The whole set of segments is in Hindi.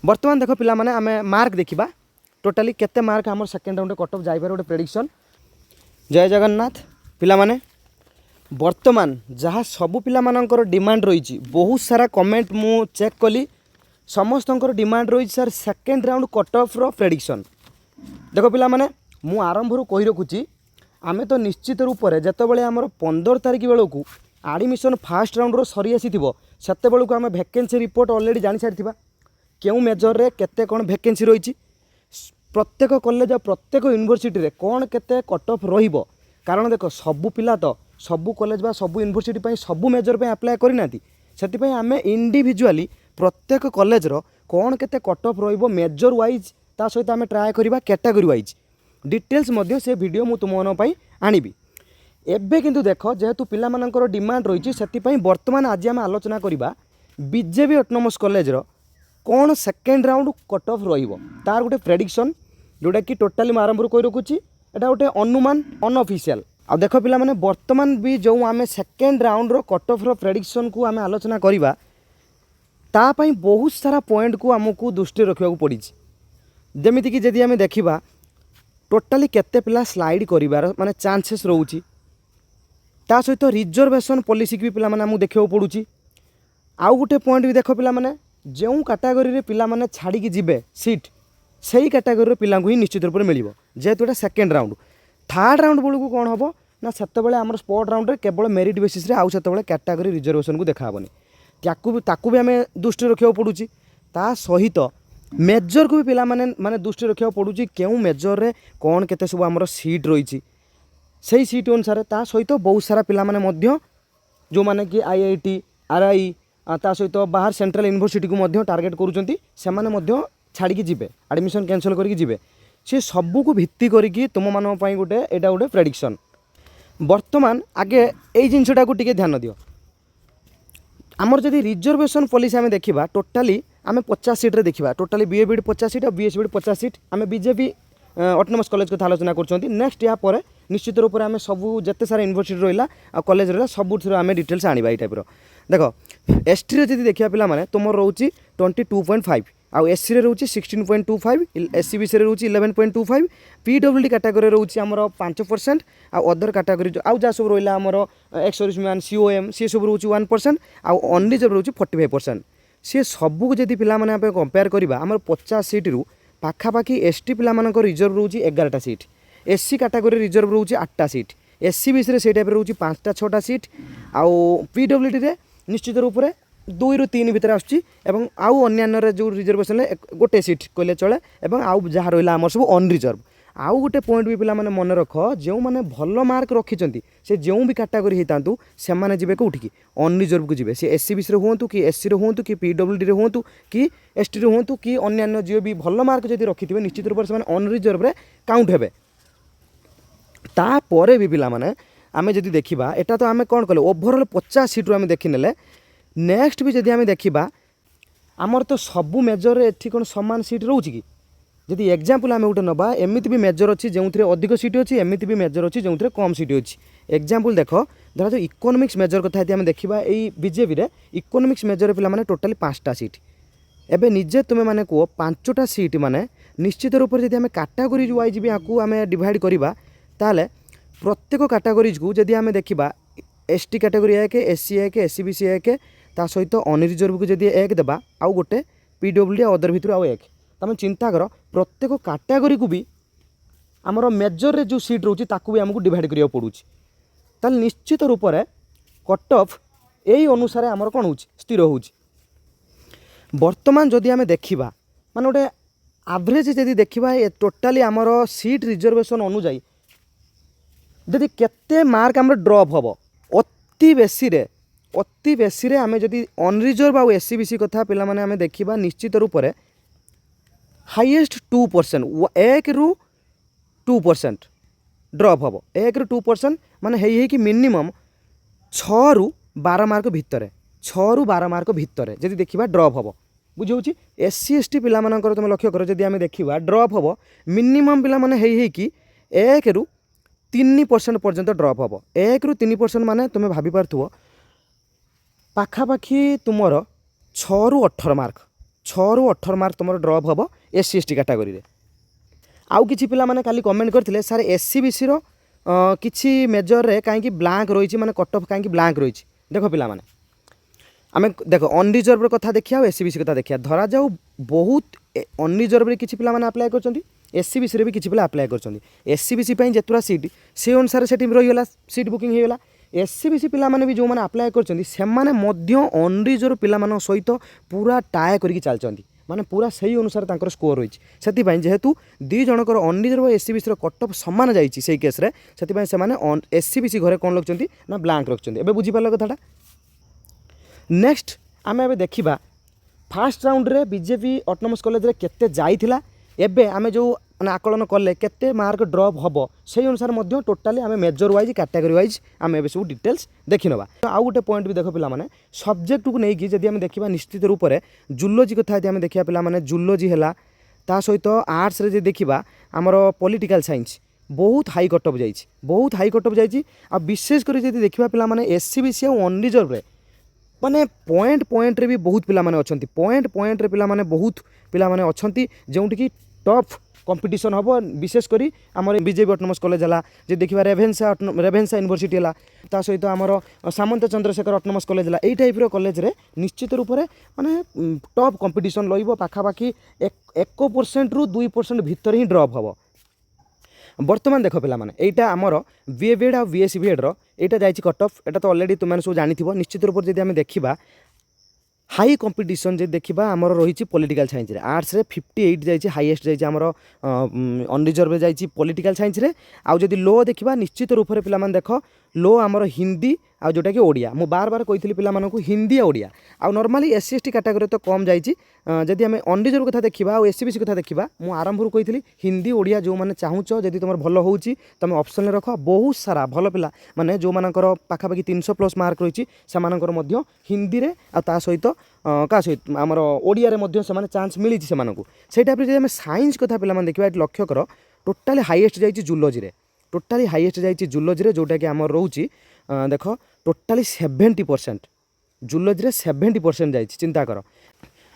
बर्तमान देख पिला माने आमे मार्क देखिबा टोटाली केते मार्क हमर सेकेंड राउंड कट ऑफ जाइबार गोटे प्रेडिक्शन। जय जगन्नाथ पिला माने बर्तमान जहाँ सबू पिला मानकर डिमांड रही बहुत सारा कमेंट मु चेक कली समस्त डिमांड रही sir second round cut off रो प्रेडिक्शन। देख पिला माने मु आरंभ रू कही रखुची आमे तो निश्चित रूप से जितेबाला आमर 15 तारिख बेलू आडमिशन फास्ट राउंड रो सरी आसी सेते बेलू आम भैकेंसी रिपोर्ट ऑलरेडी जानी सारी क्यों मेजर रे केते कौन भैकेंसी रही प्रत्येक कॉलेज प्रत्येक यूनिवर्सिटी रे कौन केते कट ऑफ रहिबो। कारण देख सबू पिला तो सबू कॉलेज बा सबू यूनिवर्सिटी सबू मेजर पे अप्लाई करना से आम इंडिविजुअली प्रत्येक कॉलेज रो कौन केते कट ऑफ रहिबो मेजर वाइज ता सहित आम ट्राए करवा कैटेगरी वाइज डिटेल्स मध्य से वीडियो मु तुम आनिबी। एबे किंतु देख जेहेतु पिला मानकर डिमांड रही से बर्तमान आज आम आलोचना करवा बीजेपी ऑटोनोमस कॉलेज रो कौन सेकेंड राउंड कट ऑफ रहिबो तार गोटे प्रेडिक्शन जोटा कि टोटाली आरंभ कही रखुची एटा गोटे अनुमान अनऑफिशियल। आ देख पिला माने बर्तमान भी जो आम सेकेंड राउंड रो कट ऑफ रो प्रेडिक्शन को आम आलोचना करवा ता पई बहुत सारा पॉइंट को आमको दृष्टि रखा पड़ी। जमीती कि जदि आम देखा टोटाली केते पिला स्लाइड करिवार माने चांसेस रोची ता सहित रिजर्वेशन पॉलिसी भी पिला माने आमको देखा पड़ुची। आउ गोटे पॉइंट भी देख पिला माने जो कैटेगरी रे पिला माने छाड़ी की जिबे सीट सही कैटेगरी पिला ही निश्चित रूप से मिल जेहेतु एटा सेकेंड राउंड। थर्ड राउंड बेलू कौन हम ना से आम स्पॉट राउंड रे केवल मेरिट बेसिस रे आउ से कैटेगरी रिजर्वेशन को देखाबनी ताकू भी आम दृष्टि रखा पड़ुची। ता सहित मेजर को भी पिला माने दृष्टि रखा पड़ुची क्यों मेजर रे कौन केते सब आमर सीट रही सही सीट अनुसार ता सहित बहुत सारा पिला माने मध्य जो माने कि IIT RI ता सहित बाहर सेंट्रल यूनिवर्सिटी को मध्य टार्गेट करूचंती से माने मध्य छाड़ी की जिबे एडमिशन कैंसल करके जिबे से सबू को भित्ति करके तुम मान गोटे एटा गोटे प्रेडिक्शन। बर्तमान आगे यही जिनटा को टिके ध्यान दियो आमर जदि रिजर्वेशन पॉलिसी आम देखा टोटाली आम 50 सीट रे देखा टोटाली BA-BD 50 सीट और BSc-BD 50 सीट आम बीजेपी ऑटोनोमस कॉलेज को आलोचना कर नेक्स्ट या पर निश्चित रूप से आम सब जिते सारा यूनिवर्सिटी रहा आ कॉलेज रहा सब आम डिटेल्स आने ये टाइप देख ST रे जदि देखा पिला माने तुम रोची 22.5 आउ SC रे रोची 16.25 SCBC रे रोची 11.25 PWD कैटेगरी रोची आमर 5% आउ अदर कैटेगरी आउ जहाँ सब रहा आमर एक्स सर्विसमैन COM सी सब रोची 1% आउ अनरिजर्व रोची 45%। सी सबू जदि पिला माने आप कंपेयर करवा आमर 50 सीट रु पाखापाखि ST पिला मानक रिजर्व रोची 11टा सीट SC कैटेगरी रिजर्व रोची 8टा सीट SCBC रे से टाइप रोची 5टा 6टा सीट आउ PWD रे निश्चित रूप से 2 ରୁ 3 भितर आसुची आउ अन्य जो रिजर्वेशन गोटे सीट कहले चले आउ जहाँ रहा आम सब अनरिजर्व। आउ गोटे पॉइंट भी पिला माने मन रख जो मैंने भल मार्क रखिंट से जो भी कैटेगरी होता से मैंने जी कौटिकी अनरिजर्व को जी सी SCBC हूँ कि SC हूँ कि PWD हूँ कि ST हूँ कि अन्य जो भी भल मार्क जब रखि निश्चित रूप से अनरिजर्व काउंट हे। तापर भी पिला माने आमे जदि देखिबा एटा तो आमे कौन कले ओवरऑल 50 सीट रू आमे देखि नेले नेक्स्ट भी जदि आमे देखिबा आमर तो सबू मेजर एठी कोन समान सीट रहउची कि जदि एग्जांपल आमे उठे नबा एमिति भी मेजर अछि जेउथरे अधिक सीट अछि एमिति भी मेजर अछि जेउथरे कम सीट अछि। एग्जांपल देखो धरा जो इकोनॉमिक्स मेजर कथा यदि आमे देखिबा एई बीजेपी रे इकोनॉमिक्स मेजर पिला माने टोटली 5टा सीट एबे निजे तुमे माने को 5टा सीट माने निश्चित रूप से जदि आमे कैटेगरी वाइज भी आकू आमे डिवाइड करबा ताले प्रत्येक कैटेगरीज को जदि आमे देखिबा ST कैटेगरी 1 SC 1 SCBC 1 ता सहित अनरिजर्व को जदि 1 देबा आउ गोटे PWD अदर भितर आउ 1 तमे चिंता कर प्रत्येक कैटेगरी को भी आमर मेजर रे जो सीट रोची ताकू भी हमको डिवाइड करिया पड़ुची ताल निश्चित रूप से कट ऑफ यही अनुसार आमर कौन हो स्थिर हो। बर्तमान जदि आमे देखिबा माने गोटे एवरेज जदि देखिबा टोटाली आमर सीट रिजर्वेशन अनुଯାयी जदि केते मार्क आमर ड्रॉप हम अति बेसी रे आमे जदि अनरिजर्व आउ SCBC कथा पिला माने आमे देखिबा निश्चित रूप से हाईएस्ट 2% 1 ରୁ 2% ड्रॉप हम 1 ରୁ 2% माने हे कि मिनिमम 6 ରୁ 12 मार्क भितर 6 ରୁ 12 मार्क भितर जदि देखिबा ड्रॉप हम बुझाऊँ SC ST पिला मानकर तुम लक्ष्य कर जदि आमे देखिबा ड्रॉप हम मिनिमम पिला माने हे कि 1 ରୁ 3% पर्यंत ड्रॉप हम 1 ରୁ 3% माने तुम भाभी पार्थुव पाखापाखि तुमर 6 ରୁ 18 मार्क 6 ରୁ 18 मार्क तुम ड्रप हम SC ST कैटेगरी रे। आउ किछि पिला माने काली कमेंट करथिले सर SCBC रो किछि मेजर रे काहे कि ब्लैंक रही माने कट ऑफ काहे कि ब्लैंक रही। देखो पिला माने आमे देखो अनरिजर्व कथा देखिया और SCBC कथा देखिया धरा जाऊ बहुत अनरिजर्व रे किछि पिला माने अप्लाई करछंती SCBC रे भी किछि पिला अप्लाई करछंती। SCBC पई जेतुरा सीट से अनुसार सेठी रही गला सीट बुकिंग हे गला। SCBC पिला माने भी जो माने अप्लाई करछंती से माने मध्य अनरिजर्व पिला माने सहित पूरा टाय करके चलछंती माने पूरा सही अनुसार तांकर स्कोर होइछि। सेति पई जेहेतु दि जनकर अनरिजर्व SCBC रो कट ऑफ समान जाइछि सेही केस रे सेति पई से माने SCBC घरे कोन रखछंती ना ब्लैंक रखछंती। एबे बुझि पालो कथाटा। नेक्स्ट आमे एबे देखिबा फास्ट राउंड रे बीजेपी ऑटोनोमस कॉलेज रे केते जाइथिला एबे आमे जो माने आकलन कले केते मार्क ड्रॉप हबो सेही अनुसार मध्य टोटाली आमे मेजर वाइज कैटेगरी वाइज आमे एबे सब डिटेल्स देखि नबा। आउ गोटे पॉइंट भी देखो पिला माने सब्जेक्ट को नै कि जदि आमे देखिबा निश्चित रूप रे जूलॉजी कथा यदि आमे देखिबा पिला माने जूलॉजी हैला ता सहित आर्ट्स रे जे देखिबा हमरो पॉलिटिकल साइंस बहुत हाई कट ऑफ जाइछि बहुत हाई कट ऑफ जाइछि। आ विशेष कर जदि देखिबा पिला माने SCBC और अनरिजर्व रे माने पॉइंट रे भी बहुत पिला माने अछंती पॉइंट रे पिला माने बहुत पिला माने अछंती जोंठी कि टफ कंपटीशन हबो। विशेष करी हमर बीजेपी ऑटोनोमस कॉलेज हला जे देखिबा रेभेन्सा यूनिवर्सिटी हला ता सहित हमर सामंत चंद्रशेखर ऑटोनोमस कॉलेज हला एई टाइप रो कॉलेज रे निश्चित रूप रे माने टफ कंपटीशन लइबो पाखा पाखी 1% रु 2% भीतर ही ड्रॉप हबो। बर्तमान देख पिला माने एटा आमर बीएड आ बीएससी बीएड रो एटा जाइछि कट ऑफ एटा तो ऑलरेडी तुम सब जानिथिबो। निश्चित रूप से जदि आमे देखिबा हाई कंपटीशन जे देखिबा आमर रही पॉलिटिकल साइंस रे आर्ट्स रे 58 जाइछि हाईएस्ट जाइछि आमर अनरिजर्व जाइछि पॉलिटिकल साइंस रे। आउ जदि लो देखिबा निश्चित रूप से पिला माने देख लो आमर हिंदी आ जोटा कि ओडिया मु बार बार कहितली पिला मानकु हिंदी आ ओडिया आ नॉर्मली SC ST कैटेगरी तो कम जाइछि। जदि आमे अनरिजर्व कथा देखिबा आ SCBC कथा देखिबा मु आरंभ रु कहितली हिंदी ओडिया जो माने चाहुचो जदि तुमर भलो होउछि तमे ऑप्शन रे रख बहुत सारा भलो पिला माने जो मानकर पाखा पाखी 300 प्लस मार्क रहिछि से मानकर मध्य हिंदी रे आ ता सहित का सहित आमर ओडिया रे मध्य से माने चांस मिलिछि से मानकु। सेही टाइप रे जदि आमे साइंस कथा पिला माने देखिबा एट लक्ष्य कर टोटली हाईएस्ट जाइछि जूलॉजी रे टोटली हाईएस्ट जाइछि जूलॉजी रे जोटा कि आमर रहउछि देख टोटली 70% जूलॉजी रे 70% जाइछि चिंता कर।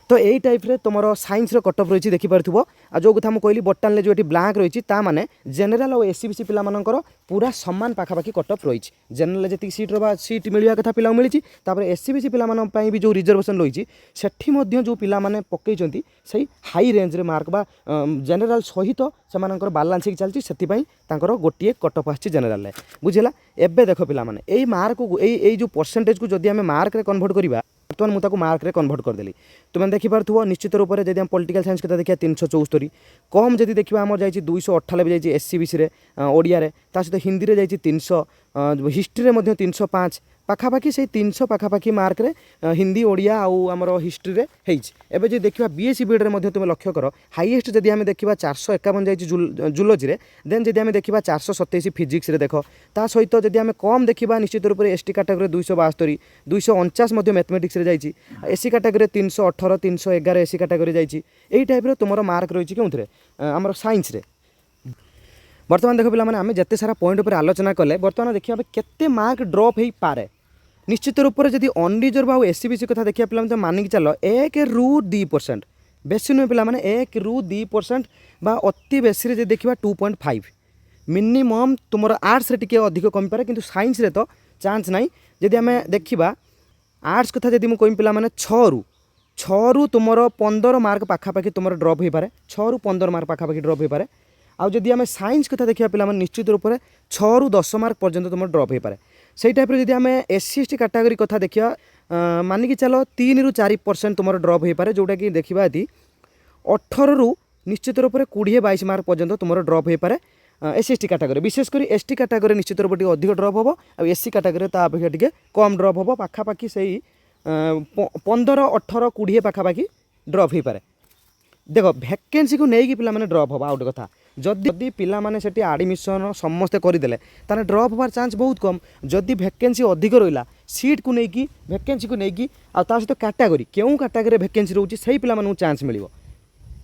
तो यही टाइप रे तुम साइंस रो कट ऑफ रही देखि पारथुबो आ जो कथा हम कहली बोटानी जो ब्लैंक रही ता माने जनरल और SCBC पिला मानकर पूरा समान पाखापाखी कट ऑफ रही जनरल जी सीट रहा सीट मिलवा कथा पिला मिली SCBC पिला मान पई भी जो रिजर्वेशन रही सेठी मध्य जो पिला माने पकईचंती सही हाई रेंज रे मार्क बा जनरल सहित से मानकर बैलेंस चलती सेति पई तांकर गोटिए कट ऑफ आछि जनरल रे बुझिला। एबे देखो पिला माने एई मार्क को एई जो परसेंटेज को जदि हमें मार्क रे कन्वर्ट करिबा बर्तमान मुझे मार्क रे कन्वर्ट करदेली तुम देखिपो निश्चित रूप से जब हम पॉलिटिकल साइंस कथा देखिए 374 कम जब देखा आम जा 298 जाइए SCBC रे ओडिया रे ता सहित हिंदी रे जाइए 300 हिस्ट्री रे 305 पाखापाखि से 300 पाखापाखि मार्क रे हिंदी ओडिया आउ आमर हिस्ट्री रे हेइछ। एबे जे देखिबा बीएससी बीएड रे मध्ये तुम लक्ष्य कर हाईएस्ट जदि हमें देखिबा 451 जाइए जूलॉजी रे देन जदि हमें देखिबा 427 फिजिक्स रे देख ता सहित जदि हमें कम देखिबा निश्चित रूप से ST कैटेगरी 272 249 मध्ये मैथमेटिक्स रे जाइए SC कैटेगरी 318 311 SC कैटेगरी जाइए एई टाइप रे तुमरो मार्क रही केउथरे आमर साइंस रे। बर्तमान देख पिला माने आमे जत्ते सारा पॉइंट ऊपर आलोचना कले बर्तमान देखिबा केते मार्क ड्रॉप हेई पारे निश्चित रूप से जदि अनरिजर्व आ SCBC कथा देखिया पिला तो मानिक चलो 1 ରୁ 2% बेसी नुहे पिला माने 1 ରୁ 2% बा अति बेसी रे जे देखिबा 2.5 मिनिमम तुमर आर्ट्स रे टिके अधिक कम पारे किंतु साइंस रे तो चांस नाही। जदि हमें देखिबा आर्ट्स कथा जदि मु कहिम पिला माने 6 ରୁ तुमर 15 मार्क पाखापाखि तुमर ड्रॉप हो पारे 6 ରୁ 15 मार्क पाखापाखि ड्रॉप हो पारे। आउ जदि हमें साइंस कथा देखिया पिला माने निश्चित रूप से 6 ରୁ 10 मार्क पर्यंत तुम ड्रॉप हो पारे। से टाइप जदि आम SC ST कैटेगरी कथा देखिया मानिक चलो 3 ରୁ 4% तुम ड्रॉप हो पारे जोटा कि देखा यदि 18 ରୁ निश्चित रूप से 20-22 मार्क पर्यंत तुम ड्रॉप हो पारे SC ST कैटेगरी विशेषकर ST कैटेगरी निश्चित रूप से अधिक ड्रॉप हम और SC कैटेगरी ता अपेक्षा टिके कम ड्रॉप हम पाखापाखि से 15-18-20 पाखापाखि ड्रॉप हो पारे। देख भैकेंसी को लेकिन पिला माने ड्रॉप हवा आउट कथा जदि पिला माने सेठी एडमिशन समस्ते करदेले ताने ड्रॉप हबार चांस बहुत कम। जदि भैकेंसी अधिक रहिला सीट को लेकिन भैकेंसी को लेकिन आ ता सहित कैटेगरी केउ कैटेगरी भैकेंसी रहउची सही पिला मानू चांस मिलिवो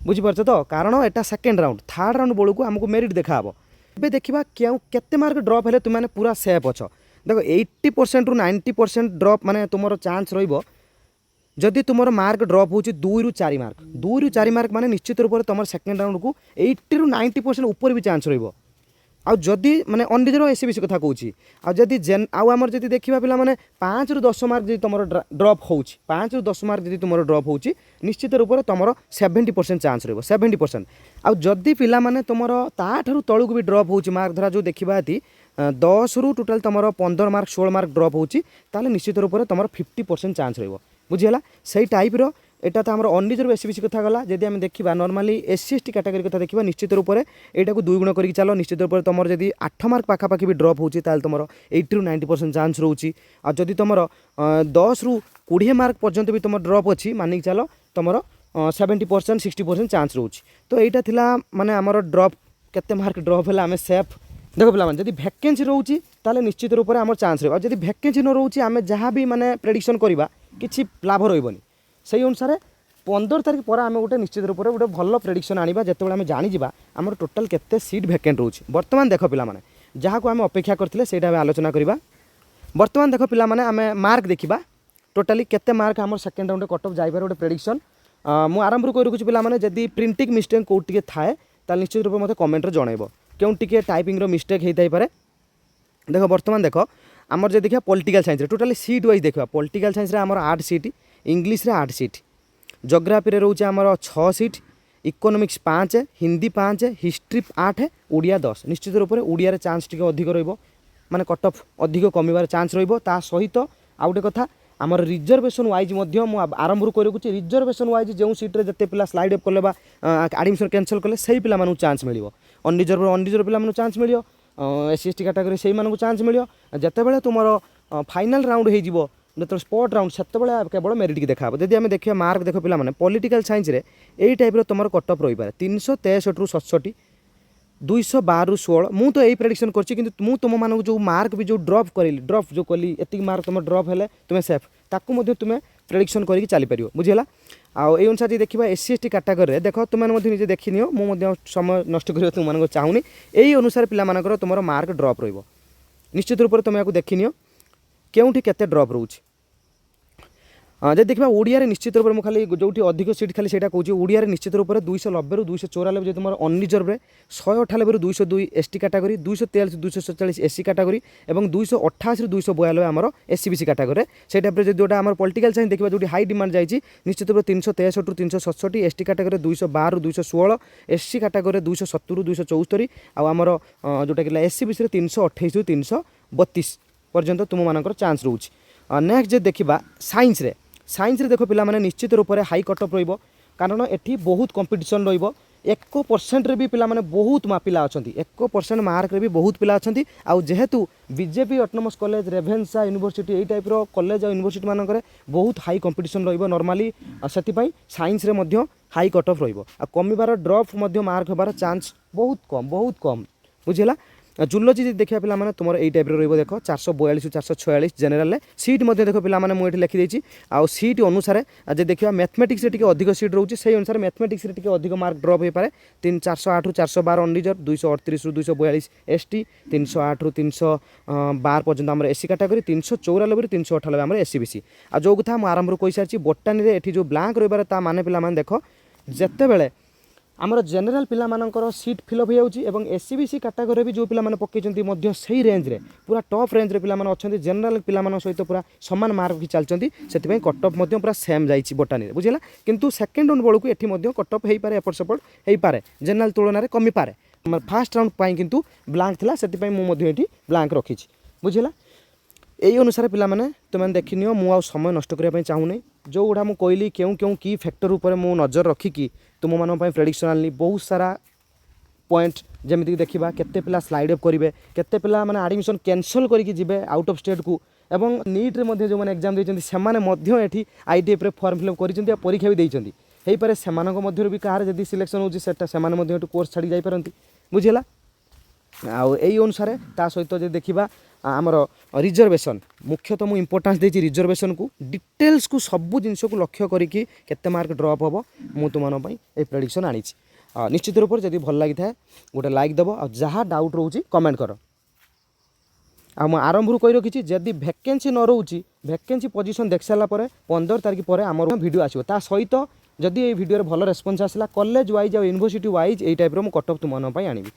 बुझिपारछ तो कारण एटा सेकेंड राउंड थर्ड राउंड बेलू को आमको मेरिट देखाबो। एबे देखिबा केउ केते मार्क ड्रॉप हेले तुम माने पूरा सेफ अछ। देखो 80% ରୁ 90% ड्रॉप माने तुमरो चांस रहिबो जदि तुम मार्क ड्रप हो 2 रु 4 मार्क 2 रु 4 मार्क माने निश्चित रूप से तुम सेकेंड राउंड को 80 रु 90% ऊपर भी चांस रहिबो। आउ जदि माने अनरिजर्व एससीबीसी कथा कहूँ आ जदि जेन आउ आमर जदि देखा पिला माने 5 रु 10 मार्क जदि तुम ड्रप हो 5 रु 10 मार्क जदि तुम ड्रप हो निश्चित रूप से तुम 70% चांस रहिबो 70%। आउ जदि पिला माने तुम ताठारु तळुक भी ड्रप हो मार्क धरा जो देखा 10 रु टोटाल तुम 15 मार्क 16 मार्क ड्रप हो निश्चित रूप से तुम 50% चांस रहिबो बुझीगला। से टाइप रो एटा तो आम अनरिजर्व एससीबीसी कथा गला। जदि आम देखा नॉर्मली एससी एसटी कैटेगरी कथा देखा निश्चित रूप से एटा को 2 गुण करके चलो निश्चित रूप से तुम जदि 8 मार्क पाखापाखि भी ड्रप होची ताल तुम 80 रु 90% चांस रोची। आ जदि तुम 10 रु 20 मार्क पर्यंत भी तुम ड्रप अच्छी मानिक चलो तुम 70% 60% चांस रोची। तो यहाँ थिला माने आमर ड्रप केते मार्क ड्रप है आम सेफ देखो पिला जदि भैकेंसी रोची ताले निश्चित रूप से आम चांस रहा। जदि भैकेंसी न रोची आम जहाँ भी माने प्रेडिक्शन करवा किसी लाभ रही से अनुसार 15 तारीख पर आम गोटे निश्चित रूप से गोटे भल प्रेडिक्शन आने जिते आम जाणीजा आम टोटाल केते सीट भैकेंट रोची। बर्तमान देख पिला जहाँ को आम अपेक्षा करते से आलोचना करवा। बर्तमान देख पिला आम मार्क देखा टोटाली केते मार्क आम सेकेंड राउंड कट ऑफ जाइबार गोटे प्रेडिक्शन मु आरंभ कर रखुच्छी पिला जदि प्रिंटिंग मिस्टेक कौटी थाए निश्चित रूप मत कमेंट जनइब क्यों टी टाइपिंग मिस्टेक होता है। देख बर्तमान देख आमर जो देखा political science totally seat wise देखा पॉलिटिकल साइंस आमर 8 सीट इंग्लिश रे 8 सीट जोग्राफी रे रोचे आमर 6 seat economics 5 Hindi 5 history 8 Odia 10 निश्चित रूप से ओडिया चांस टी अधिक रहिबो माने कट ऑफ अधिक कमिबार चांस रहिबो। ता सहित आ गोटे कथा आमर रिजर्वेशन वाइज आरंभ कर रिजर्वेशन वाइज जो सीट्रे जिते पिला स्लाइड अप कले एडमिशन कैंसल कले से पिला मानू चांस मिलिबो। अनरिजर्व पिला मानू चांस मिलियो एससी एसटी कैटेगरी से मानू चांस मिलियो। जितेबाला तुम फाइनाल राउंड हो जो स्पॉट राउंड से केवल मेरिट की देखा। जदि आम देखिए मार्क देख पिला पॉलिटिकल साइंस रे यही टाइप तुम कट ऑफ रही पारे 363 रु 67 212 रु 16 मु तो यही प्रेडिक्शन करछि किंतु मु तुम मानक जो मार्क भी जो ड्रॉप जो कली एति मार्क तुम ड्रॉप हेले तुमे सेफ ताकू मध्ये तुमे प्रेडिक्शन करिक चली परियो बुझिला। आउ ए अनुसार देखिबा एससी एसटी कैटेगरी रे देखो तुम मध्ये निजे देखिनियो मु मध्ये समय नष्ट करियो तुम मानक चाहुनी एही अनुसार पिला मानकर तुमर मार्क ड्रॉप रहइबो निश्चित रूप से तुम याकू देखिनियो केउठी केते ड्रॉप रहउछि। जब देखा ओडिया निश्चित रूप से खाली जो अधिक सीट खाली से कौच ओडिया निश्चित रूप से 290 रु 294 जो तुम अनरिजर्व 198 रु 202 एसटी कैटेगरी 243 247 एससी कैटेगरी और 288 रु 292 आमर एससीबीसी कैटेगरी से टाइप जो आम पॉलिटिकल साइंस देखा जो हाई डिमांड जाइए निश्चित रूप से 363 रु 367 एसटी कैटेगरी 212 रु 216 एससी कैटेगरी 270 रु 274 आमर जोटा कि एससीबीसी 328 रु 332 पर्यंत तुम मानकर चांस रोच। नेक्स्ट देखा साइंस रे देखो पिला माने निश्चित रूप से हाई कट ऑफ रहिबो कारण एठी बहुत कंपटीशन रहिबो 1% रे भी पिला माने बहुत पिला अछंती 1% मार्क रे भी बहुत पिला अछंती। आ जेहेतु बीजेपी ऑटोनोमस कॉलेज रेभेन्सा यूनिवर्सिटी एई टाइप रो कॉलेज आ यूनिवर्सिटी मानकर बहुत हाई कंपटीशन रहिबो नॉर्मली सेति पई साइंस रे मध्य हाई कट ऑफ रहिबो आ कमिबार ड्रॉप मध्य मार्क होबार चांस बहुत कम बुझिला। जूलॉजी देखा पिला माने तुम यही टाइप रहिबो देखो 442 446 जनरल सीट मध्य देखो पिला माने मुझे लिखी देछि आ सीट अनुसार आज देखा मैथमेटिक्स रे अधिक सीट रोचे से अनुसार मैथमेटिक्स रे अधिक मार्क ड्रॉप हो पारे 408 रु 412 अनरिजर्व 238 रु 242 एसटी 308 रु 312 पर्यंत आम एससी कैटेगरी 394 रु 398 आम एससीबीसी। आ जो कथा मुझे आरंभ कर सारी बोटानी रे एठी जो ब्लैंक रही ता माने पिला माने देख जिते बेले आमर जेनेल पिला मानकर सीट फिलअप हो जाउची एवं एससीबीसी कैटेगरी भी जो पिला माने पकेइचंती मध्य सही रेंज रे पूरा टॉप रेंज रे पिला माने अछंती जेनेल पिला मान सहित पूरा समान मार्क भी चलचंती सेति कट ऑफ मध्य पूरा सेम जाइची बोटानी रे बुझिला। किंतु सेकंड राउंड बेलू एठी मध्य कट ऑफ हेई पारे एपट सेपट हेई पारे जेनेल तुलना रे कमी पारे फास्ट राउंड पाई किंतु ब्लैंक थिला सेति पई मु मध्य एठी ब्लैंक रखिछि बुझिला। यही अनुसार पिला माने तुम देखिनियो मु आ समय नष्ट करने चाहूनी जो गुड़ा मुझे कहली क्यों क्यों की फैक्टर उपर मु नजर रखिकी तुम मान प्रेडिक्शन आनी बहुत सारा पॉइंट जमीक देखा केते पिला स्लाइड अप करेंगे केते पिला माने एडमिशन कैंसल करके जिबे आउट ऑफ स्टेट को एवं नीट रे मध्य जो मैंने एग्जाम देइचंती सेमाने मध्य एठी आईटीएफ रे फॉर्म फिलअप करिसंती परीक्षा भी देइचंती हेई पारे सेमानक मध्य भी कहार जदी सिलेक्शन होची सेटा सेमाने मध्य एठु कोर्स छाड़ी जाई परंती बुझिला। आउ एई अनुसार ता सहित जे देखिबा आमर रिजर्वेशन मुख्यतः मुझे इंपोर्टान्स देछि रिजर्वेशन को डिटेल्स को सब जिनस को लक्ष्य करिकी केते मार्क ड्रॉप हम मु तुम ए प्रेडिक्शन आनी निश्चित रूप से जब भल लगी था गोटे लाइक दब आ जहाँ डाउट रोचे कमेंट कर। आ ମୁଁ ଆରମ୍ଭରୁ କହି ରଖିଛି ଯଦି ଭ୍ୟାକେନ୍ସି ନ ରହୁଛି ଭ୍ୟାକେନ୍ସି ପୋଜିସନ୍ ଦେଖି ସାରିଲା ପରେ 15 ତାରିଖ ପରେ ଆମର ଭିଡ଼ିଓ ଆସିବ ତା ସହିତ ଯଦି ଏଇ ଭିଡ଼ିଓରେ ଭଲ ରେସ୍ପନ୍ସ ଆସିଲା କଲେଜ ୱାଇଜ୍ ଆଉ ୟୁନିଭର୍ସିଟି ୱାଇଜ୍ ଏଇ ଟାଇପ୍ର ମୁଁ କଟଅଫ୍ ତୁମମାନଙ୍କ ପାଇଁ ଆଣିବି।